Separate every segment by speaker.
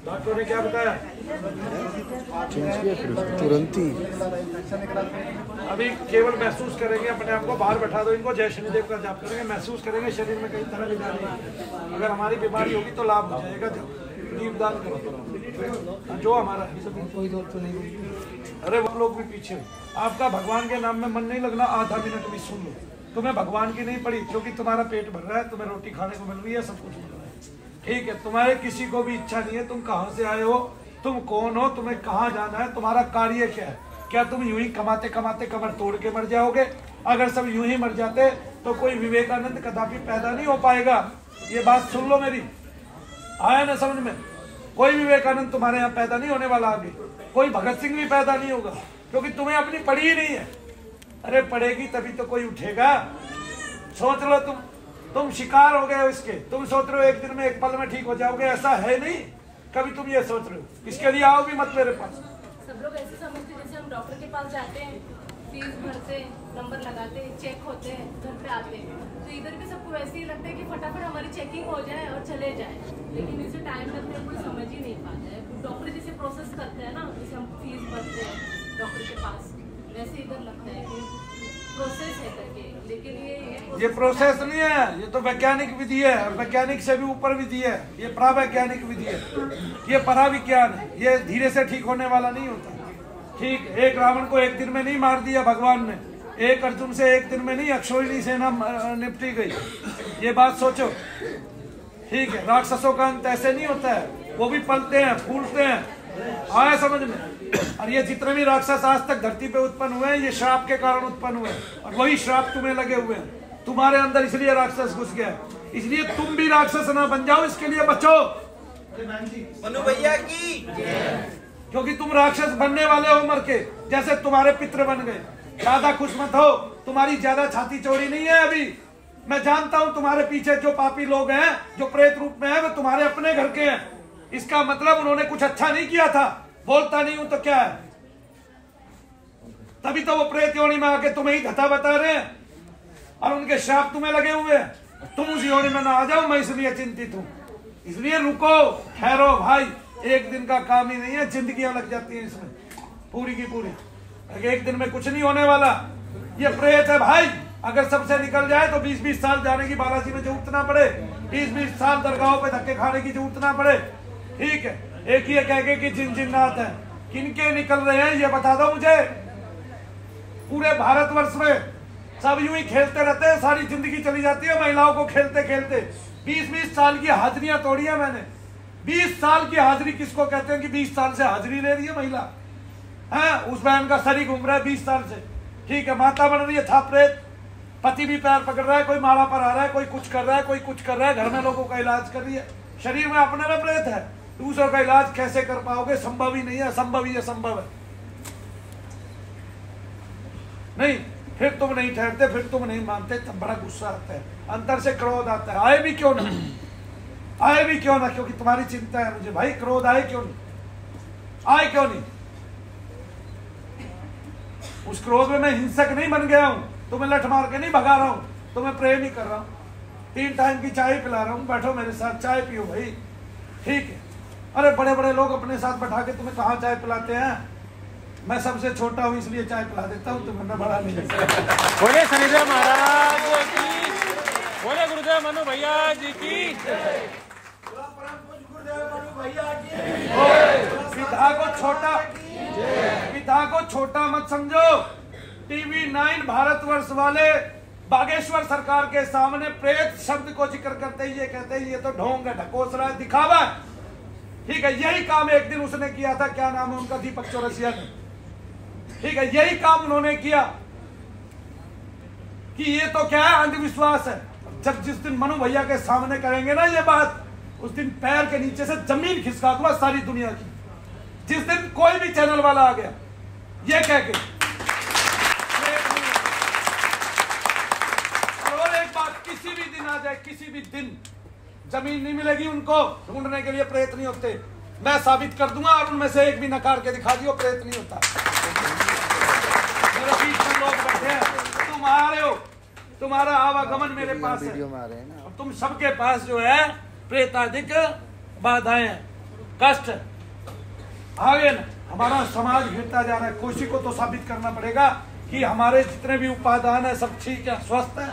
Speaker 1: Doctor ने क्या बताया?
Speaker 2: तुरंत ही
Speaker 1: अभी केवल महसूस करेंगे, अपने आप को बाहर बैठा दो, इनको जय शनिदेव का जाप करेंगे, महसूस करेंगे शरीर में कई तरह की बीमारी। अगर हमारी बीमारी होगी तो लाभ हो जाएगा। दीपदान करो जो हमारा है, कोई दौर तो नहीं। अरे वो लोग भी पीछे, आपका भगवान के नाम में मन नहीं लगना, आधा मिनट भी सुन लो। तुम्हें भगवान की नहीं पड़ी क्योंकि तुम्हारा पेट भर रहा है, तुम्हें रोटी खाने को मिल रही है, सब कुछ मिल रहा है, ठीक है। तुम्हारे किसी को भी इच्छा नहीं है तुम कहाँ से आए हो, तुम कौन हो, तुम्हें कहाँ जाना है, तुम्हारा कार्य क्या है। क्या तुम यूं ही कमाते कमाते कमर तोड़ के मर जाओगे? अगर सब यूं ही मर जाते तो कोई विवेकानंद कदापि पैदा नहीं हो पाएगा। ये बात सुन लो मेरी, आया ना समझ में? कोई विवेकानंद तुम्हारे यहाँ पैदा नहीं होने वाला, आगे कोई भगत सिंह भी पैदा नहीं होगा, क्योंकि तुम्हें अपनी पढ़ी ही नहीं है। अरे पढ़ेगी तभी तो कोई उठेगा। सोच लो, तुम शिकार हो गए हो इसके। तुम सोच रहे हो एक दिन में एक पल में ठीक हो जाओगे, ऐसा है नहीं। कभी तुम ये सोच रहे हो, इसके लिए आओ भी मत मेरे पास।
Speaker 3: सब लोग ऐसे समझते जैसे हम डॉक्टर के पास जाते हैं, फीस भरते हैं, नंबर लगाते हैं, चेक होते हैं, घर पे आते हैं, तो इधर भी सबको वैसे ही लगता है कि फटाफट हमारी चेकिंग हो जाए और चले जाए। लेकिन इसे टाइम लगने कोई समझ ही नहीं पाता है। डॉक्टर जैसे प्रोसेस करते हैं ना, जैसे हम फीस भरते हैं डॉक्टर के पास, वैसे इधर लगता है कि प्रोसेस है करके। लेकिन ये
Speaker 1: प्रोसेस नहीं है, ये तो वैज्ञानिक विधि है, और वैज्ञानिक से भी ऊपर विधि है। ये परावैज्ञानिक विधि है, ये पराविज्ञान है। ये धीरे से ठीक होने वाला नहीं होता, ठीक। एक रावण को एक दिन में नहीं मार दिया भगवान ने, एक अर्जुन से एक दिन में नहीं अक्षौहिणी सेना निपटी गई। ये बात सोचो, ठीक है। राक्षसों का अंत ऐसे नहीं होता है, वो भी पलते हैं, फूलते हैं, आया समझ में? और ये जितने भी राक्षस आज तक धरती पे उत्पन्न हुए हैं, ये श्राप के कारण उत्पन्न हुए हैं, और वही श्राप तुम्हें लगे हुए हैं तुम्हारे अंदर, इसलिए राक्षस घुस गया। इसलिए तुम भी राक्षस ना बन जाओ, इसके लिए बचो
Speaker 4: मनु भैया की,
Speaker 1: क्योंकि तुम राक्षस बनने वाले हो मर के, जैसे तुम्हारे पितृ बन गए। ज्यादा खुश मत हो, तुम्हारी ज्यादा छाती चौड़ी नहीं है अभी। मैं जानता हूं तुम्हारे पीछे जो पापी लोग हैं, जो प्रेत रूप में है, वो तुम्हारे अपने घर के हैं। इसका मतलब उन्होंने कुछ अच्छा नहीं किया था। बोलता नहीं हूं तो क्या है, तभी तो वो प्रेत योनि में आके तुम्हें ही धता बता रहे हैं, और उनके श्राप तुम्हें लगे हुए हैं। तुम उस योनि में ना आ जाओ, मैं इसलिए चिंतित हूं। इसलिए रुको, ठहरो भाई, एक दिन का काम ही नहीं है, जिंदगियां लग जाती है इसमें पूरी की पूरी। एक दिन में कुछ नहीं होने वाला। ये प्रेत है भाई, अगर सबसे निकल जाए तो 20-20 साल जाने की बालाजी में जरूरत ना पड़े, 20-20 साल दरगाहों पे धक्के खाने की जरूरत ना पड़े, ठीक है। एक ही कह के कि जिन्नात है, किनके निकल रहे हैं ये बता दो मुझे। पूरे भारतवर्ष में सब यूं ही खेलते रहते हैं, सारी जिंदगी चली जाती है महिलाओं को खेलते खेलते। 20-20 साल की हाजिरियां तोड़ी है मैंने। 20 साल की हाजिरी किसको कहते हैं कि 20 साल से हाजिरी ले रही है महिला है? उस बहन का शरीर घूम रहा है 20 साल से, ठीक है। माता बन रही है, था प्रेत, पति भी पैर पकड़ रहा है, कोई माला पर आ रहा है, कोई कुछ कर रहा है, कोई कुछ कर रहा है, घर में लोगों का इलाज कर रही है, शरीर में अपने में प्रेत है। दूसरों का इलाज कैसे कर पाओगे? संभव ही नहीं है, असंभव ही असंभव है। नहीं, फिर तुम नहीं ठहरते, फिर तुम नहीं मानते, तब बड़ा गुस्सा आता है, अंदर से क्रोध आता है। आए भी क्यों ना, आए भी क्यों ना, क्योंकि तुम्हारी चिंता है मुझे भाई। क्रोध आए क्यों नहीं, आए क्यों नहीं? उस क्रोध में मैं हिंसक नहीं बन गया हूं, तुम्हें लठ मार के नहीं भगा रहा हूं, तुम्हें प्रेम ही कर रहा हूं, 3 टाइम की चाय पिला रहा हूं, बैठो मेरे साथ चाय पियो भाई, ठीक है। अरे बड़े बड़े लोग अपने साथ बैठा के तुम्हें कहाँ चाय पिलाते हैं? मैं सबसे छोटा हूँ इसलिए चाय पिला देता हूँ, तुम्हें मैं बड़ा नहीं।
Speaker 5: बोले शनिदेव महाराज की, बोले गुरुदेव मनु भैया जी की,
Speaker 1: पिता को छोटा मत समझो। टीवी 9 भारतवर्ष वाले बागेश्वर सरकार के सामने प्रेत शब्द को जिक्र करते ही ये कहते हैं ये तो ढोंग है, ढकोसला है, दिखावा, ठीक है। यही काम एक दिन उसने किया था, क्या नाम है उनका, दीपक चौरसिया ने, ठीक है। यही काम उन्होंने किया कि ये तो क्या है, अंधविश्वास है। जब जिस दिन मनु भैया के सामने करेंगे ना ये बात, उस दिन पैर के नीचे से जमीन खिसका दूंगा सारी दुनिया की। जिस दिन कोई भी चैनल वाला आ गया ये कह के, और एक बात, किसी भी दिन आ जाए, किसी भी दिन जमीन नहीं मिलेगी उनको, ढूंढने के लिए प्रेत नहीं होते। मैं साबित कर दूंगा, और उनमें से एक भी नकार के दिखा दियो प्रेत नहीं होता। मेरे बीच में लोग बैठे हैं, तुम आ रहे हो, तुम्हारा आवागमन मेरे पास है, और तुम सबके पास जो है प्रेतादिक बाधाएं हैं, कष्ट है। आगे ना हमारा समाज गिरता जा रहा है, किसी को तो साबित करना पड़ेगा कि हमारे जितने भी उपादान है सब ठीक है, स्वस्थ है।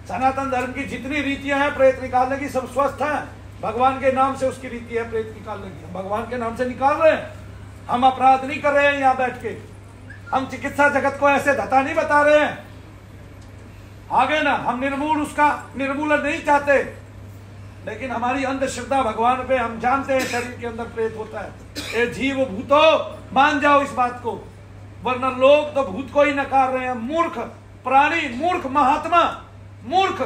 Speaker 1: सनातन धर्म की जितनी रीतियां हैं प्रेत निकालने की सब स्वस्थ है। भगवान के नाम से उसकी रीति है प्रेत निकालने की, हम भगवान के नाम से निकाल रहे हैं। हम अपराध नहीं कर रहे हैं यहाँ बैठ के, हम चिकित्सा जगत को ऐसे धता नहीं बता रहे हैं। आगे ना हम निर्मूलन नहीं चाहते, लेकिन हमारी अंधश्रद्धा भगवान पे, हम जानते हैं शरीर के अंदर प्रेत होता है। ए जीव भूतो, मान जाओ इस बात को, वरना लोग तो भूत को ही नकार रहे हैं। मूर्ख प्राणी, मूर्ख महात्मा, मूर्ख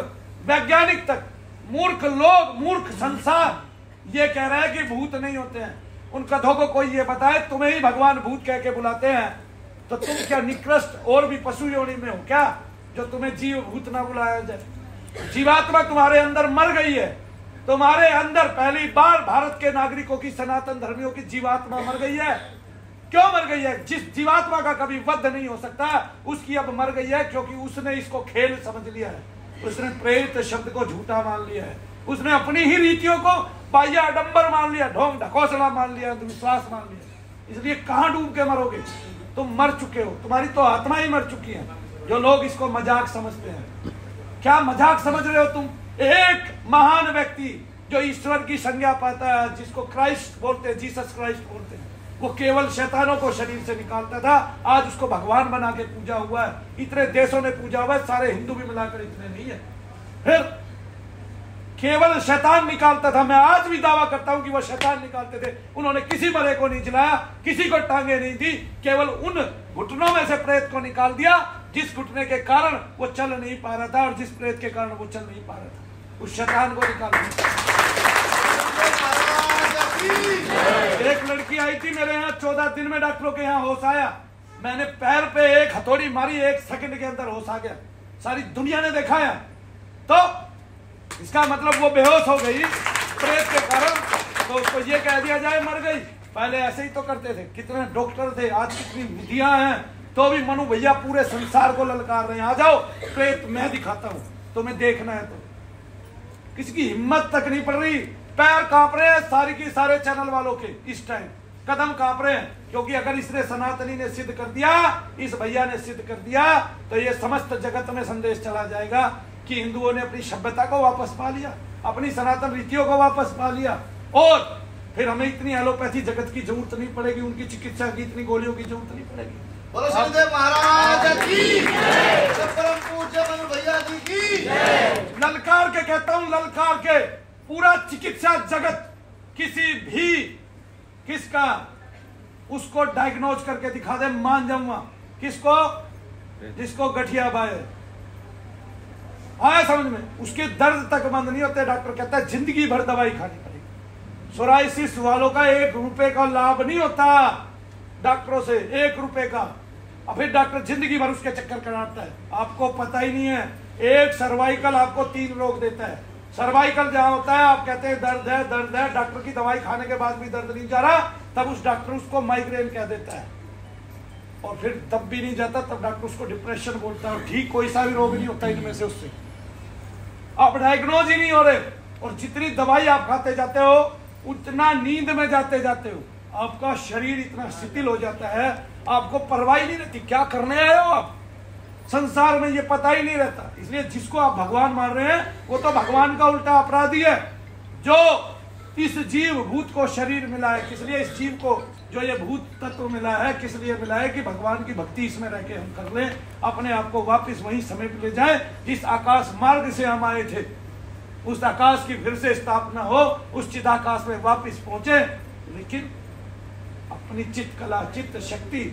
Speaker 1: वैज्ञानिक तक, मूर्ख लोग, मूर्ख संसार ये कह रहा है कि भूत नहीं होते हैं। उन कथों को कोई ये बताए तुम्हें ही भगवान भूत कह के बुलाते हैं, तो तुम क्या निकृष्ट और भी पशु योनि में हो क्या, जो तुम्हें जीव भूत ना बुलाया जाए। जीवात्मा तुम्हारे अंदर मर गई है, तुम्हारे अंदर पहली बार भारत के नागरिकों की, सनातन धर्मियों की जीवात्मा मर गई है। क्यों मर गई है? जिस जीवात्मा का कभी वध नहीं हो सकता उसकी अब मर गई है, क्योंकि उसने इसको खेल समझ लिया है। उसने प्रेत शब्द को झूठा मान लिया है, उसने अपनी ही रीतियों को बाह्य आडंबर मान लिया, ढोंग ढकोसला मान लिया, विश्वास मान लिया। इसलिए कहां डूब के मरोगे? तुम मर चुके हो, तुम्हारी तो आत्मा ही मर चुकी है। जो लोग इसको मजाक समझते हैं, क्या मजाक समझ रहे हो तुम? एक महान व्यक्ति जो ईश्वर की संज्ञा पाता है, जिसको क्राइस्ट बोलते हैं, जीसस क्राइस्ट बोलते हैं, वो केवल शैतानों को शरीर से निकालता था, आज उसको भगवान बना के पूजा हुआ है। इतने देशों ने पूजा हुआ है, सारे हिंदू भी मिलाकर इतने नहीं है। फिर केवल शैतान निकालता था। मैं आज भी दावा करता हूं कि वो शैतान निकालते थे। उन्होंने किसी मरे को नहीं जलाया, किसी को टांगे नहीं दी, केवल उन घुटनों में से प्रेत को निकाल दिया जिस घुटने के कारण वो चल नहीं पा रहा था, और जिस प्रेत के कारण वो चल नहीं पा रहा था, उस शैतान को निकाल दिया। एक लड़की आई थी मेरे यहाँ, 14 दिन में डॉक्टरों के यहाँ होश आया। मैंने पैर पे एक हथौड़ी मारी, 1 सेकंड के अंदर होश आ गया। सारी दुनिया ने देखा है। तो इसका मतलब वो बेहोश हो गई प्रेत के कारण, तो उसको ये कह दिया जाए मर गई। पहले ऐसे ही तो करते थे, कितने डॉक्टर थे, आज कितनी विधियां हैं, तो भी मनु भैया पूरे संसार को ललकार रहे हैं, आ जाओ प्रेत मैं दिखाता हूं, तुम्हें देखना है तो। किसी की हिम्मत तक नहीं पड़ रही, पैर कांप रहे हैं सारी की सारे चैनल वालों के, इस टाइम कदम कांप रहे हैं, क्योंकि अगर इसने सनातनी ने सिद्ध कर दिया, इस भैया ने सिद्ध कर दिया, तो ये समस्त जगत में संदेश चला जाएगा कि हिंदुओं ने अपनी सभ्यता को वापस पा लिया, अपनी सनातन रीतियों को वापस पा लिया, और फिर हमें इतनी एलोपैथी जगत की जरूरत नहीं पड़ेगी, उनकी चिकित्सा की इतनी गोलियों की जरूरत नहीं पड़ेगी।
Speaker 4: बोलो शनिदेव महाराज की, परम पूज्य मनु भैया जी की।
Speaker 1: ललकार के कहता हूं, ललकार के पूरा चिकित्सा जगत किसी भी किसका उसको डायग्नोज करके दिखा दे, मान जाऊंगा। किसको? जिसको गठिया बाय आया समझ में, उसके दर्द तक बंद नहीं होते। डॉक्टर कहता है जिंदगी भर दवाई खानी पड़ेगी। सोराइसिस वालों का 1 रुपए का लाभ नहीं होता डॉक्टरों से, 1 रुपए का, और फिर डॉक्टर जिंदगी भर उसके चक्कर कराता है। आपको पता ही नहीं है, एक सर्वाइकल आपको 3 रोग देता है। सर्वाइकल जहां होता है आप कहते हैं दर्द है दर्द है, डॉक्टर की दवाई खाने के बाद भी दर्द नहीं जा रहा, तब उस डॉक्टर उसको माइग्रेन कह देता है, और फिर तब भी नहीं जाता, तब डॉक्टर उसको डिप्रेशन बोलता है। ठीक कोई सा भी रोग नहीं होता इनमें से, उससे आप डायग्नोज ही नहीं हो रहे, और जितनी दवाई आप खाते जाते हो उतना नींद में जाते जाते हो, आपका शरीर इतना शिथिल हो जाता है, आपको परवाह नहीं रहती क्या करने आए हो आप संसार में, ये पता ही नहीं रहता। इसलिए जिसको आप भगवान मान रहे हैं वो तो भगवान का उल्टा अपराधी है, जो इस जीव भूत को शरीर मिला है। किस लिए इस जीव को जो ये भूत तत्व मिला है, किस लिए मिला है? कि भगवान की भक्ति इसमें रह के हम कर लें, अपने आप को वापस वहीं समेट ले जाए जिस आकाश मार्ग से हम आए थे, उस आकाश की फिर से स्थापना हो, उस चिदाकाश में वापस पहुंचे। लेकिन अपनी चित्त कला, चित्त शक्ति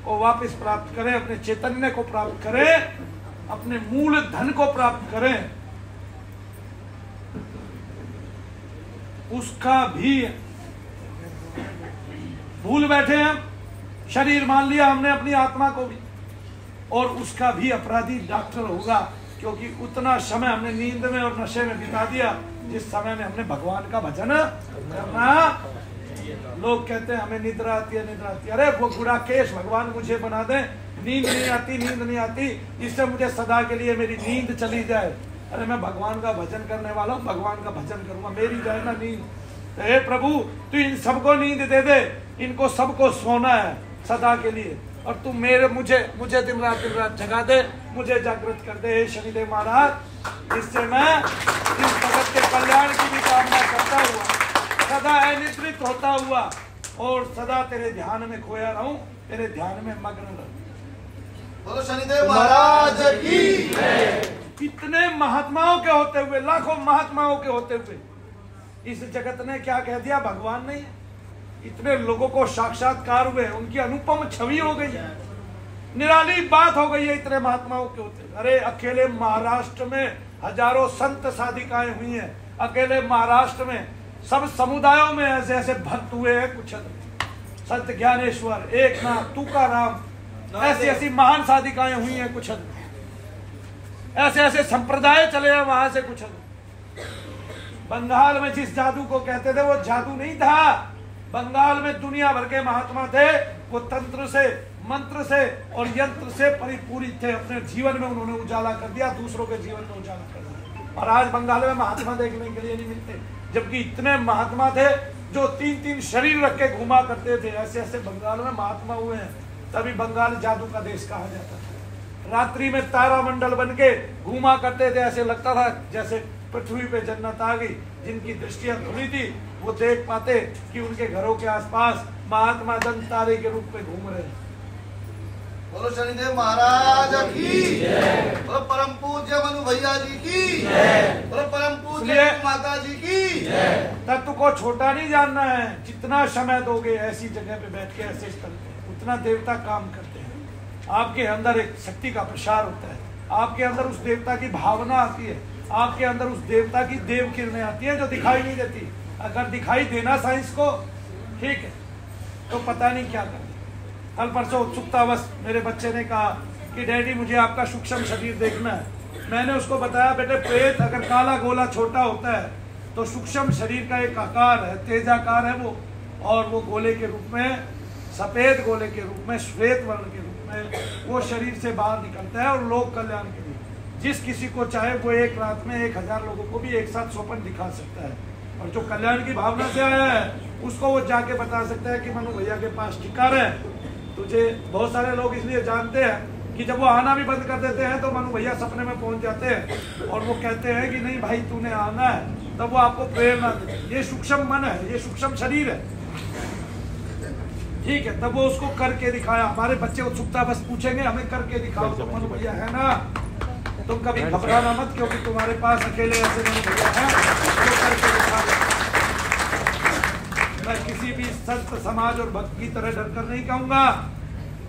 Speaker 1: को वापस प्राप्त करें, अपने चैतन्य को प्राप्त करें, अपने मूल धन को प्राप्त करें। उसका भी भूल बैठे हैं, शरीर मान लिया हमने अपनी आत्मा को भी, और उसका भी अपराधी डॉक्टर होगा, क्योंकि उतना समय हमने नींद में और नशे में बिता दिया जिस समय में हमने भगवान का भजन करना। लोग कहते हैं हमें निद्रा आती है, निद्रा आती है। अरे वो बुरा केस भगवान मुझे बना दे, नींद नहीं आती, नींद नहीं आती, जिससे मुझे सदा के लिए मेरी नींद चली जाए। अरे मैं भगवान का भजन करने वाला हूँ, भगवान का भजन करूंगा, मेरी जाए ना नींद। हे प्रभु तू इन सबको नींद दे दे, इनको सबको सोना है सदा के लिए, और तू मुझे दिन रात जगा दे, मुझे जागृत कर दे। हे शनिदेव महाराज, इससे मैं इस जगत के कल्याण की भी कामना करता हुआ, सदा अनिद्रित होता हुआ और सदा तेरे ध्यान में खोया रहूं, तेरे ध्यान में मग्न रहूं।
Speaker 4: बोलो शनिदेव महाराज की।
Speaker 1: इतने महात्माओं के होते हुए, लाखों महात्माओं के होते हुए इस जगत ने क्या कह दिया? भगवान नहीं है। इतने लोगों को साक्षात्कार हुए, उनकी अनुपम छवि हो गई है, निराली बात हो गई है इतने महात्माओं के होते। अरे अकेले महाराष्ट्र में हजारों संत साधिकाएं हुई हैं, अकेले महाराष्ट्र में सब समुदायों में ऐसे ऐसे भक्त हुए हैं। कुछ संत ज्ञानेश्वर, एकनाथ, तुकाराम, ऐसी ऐसी महान साधिकाएं हुई हैं। कुछ ऐसे ऐसे संप्रदाय चले हैं वहां से। कुछ बंगाल में जिस जादू को कहते थे वो जादू नहीं था। बंगाल में दुनिया भर के महात्मा थे, वो तंत्र से, मंत्र से और यंत्र से परिपूरित थे। अपने जीवन में उन्होंने उजाला कर दिया, दूसरों के जीवन में उजाला कर दिया। और आज बंगाल में महात्मा देखने के लिए नहीं मिलते, जबकि इतने महात्मा थे जो 3-3 शरीर रख के घुमा करते थे। ऐसे ऐसे बंगाल में महात्मा हुए हैं, तभी बंगाल जादू का देश कहा जाता था। रात्रि में तारा मंडल बन के घुमा करते थे, ऐसे लगता था जैसे पृथ्वी पे जन्नत आ गई। जिनकी दृष्टियां खुली थी वो देख पाते कि उनके घरों के आसपास महात्मा जन तारे के रूप में घूम रहे हैं।
Speaker 4: बोलो शनिदेव महाराज की। बोलो परम पूज्य मनु भैया जी की। बोलो परम पूज्य माता जी की।
Speaker 1: तत्व को छोटा नहीं जानना है। जितना समय दोगे ऐसी जगह पे बैठ के ऐसे स्थल पे, उतना देवता काम करते हैं। आपके अंदर एक शक्ति का प्रसार होता है, आपके अंदर उस देवता की भावना आती है, आपके अंदर उस देवता की देव किरणें आती है जो दिखाई नहीं देती। अगर दिखाई देना साइंस को, ठीक है, तो पता नहीं क्या कर। कल परसों उत्सुकतावश मेरे बच्चे ने कहा कि डैडी मुझे आपका सूक्ष्म शरीर देखना है। मैंने उसको बताया बेटे, प्रेत अगर काला गोला छोटा होता है तो सूक्ष्म शरीर का एक आकार है, तेजाकार है वो, और वो गोले के रूप में, सफेद गोले के रूप में, श्वेत वर्ण के रूप में वो शरीर से बाहर निकलता है और लोक कल्याण के लिए जिस किसी को चाहे वो एक रात में 1000 लोगों को भी एक साथ स्वप्न दिखा सकता है। और जो कल्याण की भावना से आया है उसको वो जाके बता सकता है कि मनु भैया के पास ठिकाना है तुझे। बहुत सारे लोग इसलिए जानते हैं कि जब वो आना भी बंद कर देते हैं तो मनु भैया सपने में पहुंच जाते हैं और वो कहते हैं कि नहीं भाई तूने आना है, तब वो आपको प्रेरणा देते। ये सूक्ष्म मन है, ये सूक्ष्म शरीर है, ठीक है। तब वो उसको करके दिखाया। हमारे बच्चे उत्सुकता बस पूछेंगे हमें करके दिखाओ, तो मनु भैया है ना, तुम कभी घबराना मत, क्योंकि तुम्हारे पास अकेले ऐसे मनु भैया हैं जो करके दिखा। मैं किसी भी संत समाज और भक्त की तरह डर कर नहीं कहूंगा।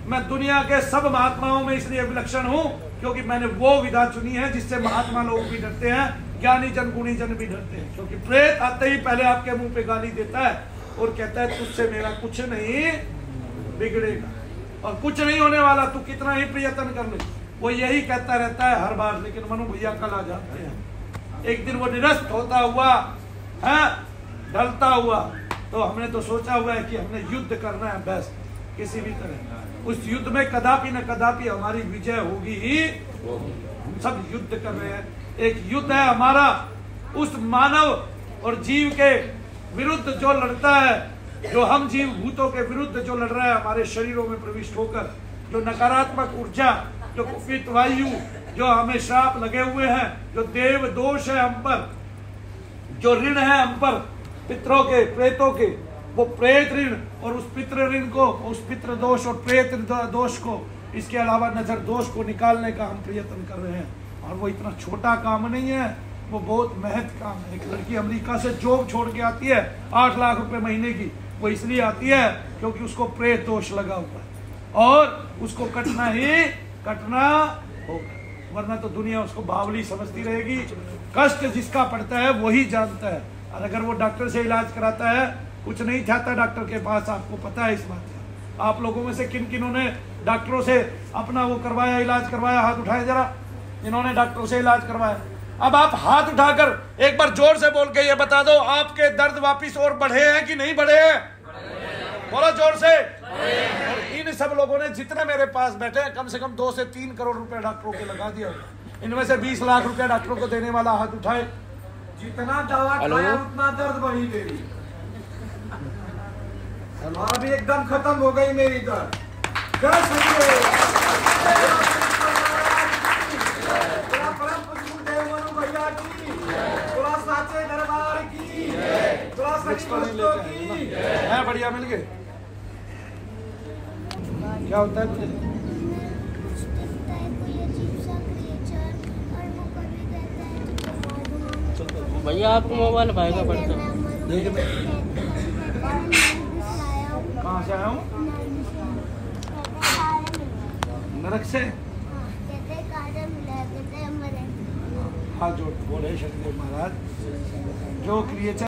Speaker 1: मैं दुनिया के सब महात्माओं में इसलिए विलक्षण हूं क्योंकि मैंने वो विधा चुनी है जिससे महात्मा लोग भी डरते हैं, ज्ञानी जन गुणी जन भी डरते हैं। क्योंकि प्रेत आते ही पहले आपके मुंह पे गाली देता है और कहता है तुझसे मेरा कुछ नहीं बिगड़ेगा और कुछ नहीं होने वाला, तू कितना ही प्रयत्न कर ले। वो यही कहता रहता है हर बार। लेकिन मनु भैया कल आ जाते हैं, एक दिन वो निरस्त होता हुआ है, ढलता हुआ। तो हमने तो सोचा हुआ है कि हमने युद्ध करना है बस किसी भी तरह। उस युद्ध में कदापि न कदापि हमारी विजय होगी ही। हम सब युद्ध कर रहे हैं। एक युद्ध है हमारा उस मानव और जीव के विरुद्ध जो लड़ता है, जो हम जीव भूतों के विरुद्ध जो लड़ रहा है हमारे शरीरों में प्रविष्ट होकर, जो नकारात्मक ऊर्जा, जो कुपित वायु, जो हमें श्राप लगे हुए हैं, जो देव दोष है हम पर, जो ऋण है हम पर पितरों के, प्रेतों के, वो प्रेत ऋण और उस पितृ ऋण को, उस पितृ दोष और प्रेत दोष को, इसके अलावा नजर दोष को निकालने का हम प्रयत्न कर रहे हैं। और वो इतना छोटा काम नहीं है, वो बहुत महत्व काम है। एक लड़की अमेरिका से जॉब छोड़ के आती है 8 लाख रुपए महीने की, वो इसलिए आती है क्योंकि उसको प्रेत दोष लगा हुआ है और उसको कटना होगा, वरना तो दुनिया उसको बावली समझती रहेगी। कष्ट जिसका पड़ता है वही जानता है। और अगर वो डॉक्टर से इलाज कराता है, कुछ नहीं जाता डॉक्टर के पास, आपको पता है इस बात का। आप लोगों में से किन किनों ने डॉक्टरों से अपना वो करवाया, इलाज करवाया? हाथ उठाए जरा, इन्होंने डॉक्टरों से इलाज करवाया। अब आप हाथ उठाकर एक बार जोर से बोल के ये बता दो, आपके दर्द वापिस और बढ़े हैं कि नहीं बढ़े हैं? बोलो जोर से। और इन सब लोगों ने जितने मेरे पास बैठे हैं, कम से कम 2 से 3 करोड़ रुपए डॉक्टरों के लगा दिया। इनमें से 20 लाख रुपया डॉक्टरों को देने वाला हाथ उठाए। जितना दवा खाया उतना दर्द बढ़ी मेरी, और अभी एकदम खत्म हो गई मेरी दर्द। जय सचिदेव। परम पूज्य गुरुदेव मनु भैया की, थोड़ा साचे दरबार की, थोड़ा सच की है। बढ़िया मिल गए। क्या होता है तुझे?
Speaker 2: भैया आपको मोबाइल भाएगा पड़ता है।
Speaker 1: कहाँ से आया हूँ? नरक से। हाथ जोड़ बोले शनिदेव महाराज, जो क्रिएचर